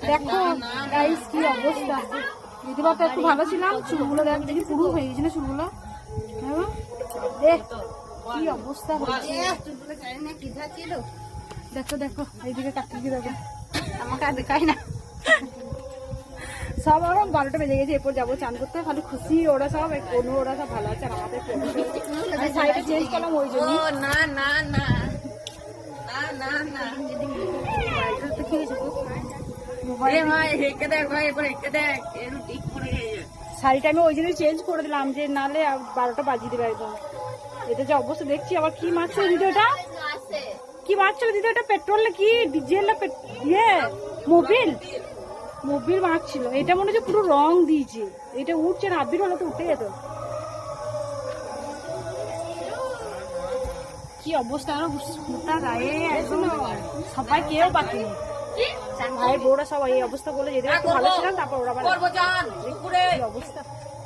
দেখো গাইস কি অবস্থা। দিদিবা তো একটু ভালো ছিলাম, চুলগুলো দেখি পুরো হয়ে গেছে না চুলগুলো। দেখ কি অবস্থা হয়েছে। দেখো দেখো এইদিকে কাকিকে দেখো, আমাকে আর দেখাই না। সব ওরকম 12টা বেজে গেছে, এরপর যাবো চান করতে। খালি খুশি ওরা সব, কোনো ওরা সব ভালো আছে আর আমাদের সাইডে চেঞ্জ করলাম ওই জন্য। না না না না না না কি হয়েছে ভাই হেঁকে দেখ ভাই, এবার হেঁকে দেখ এরু ঠিক করে গেছে। শাড়িটা আমি ওই জন্য চেঞ্জ করে দিলাম যে নালে 12টা বাজিয়ে দেবে একদম। এটা যে অবস্থা দেখছি। আবার কি মারছো দিদি ওটা, কি মারছো দিদি ওটা? পেট্রোল না কি ডিজেল না ইয়ে মোবিল, মোবিল মারছিল। এটা মনে হচ্ছে পুরো রং দিয়েছে, এটা উঠছে না। আবির হলে তো উঠে যেত। কি অবস্থা, আরো মোটা গায়ে একদম সবাই কেউ বাকি নেই। ভাই বউরা সবাই এই অবস্থা বলে যেতে ভালো ছিলাম, তারপর ওরা অবস্থা।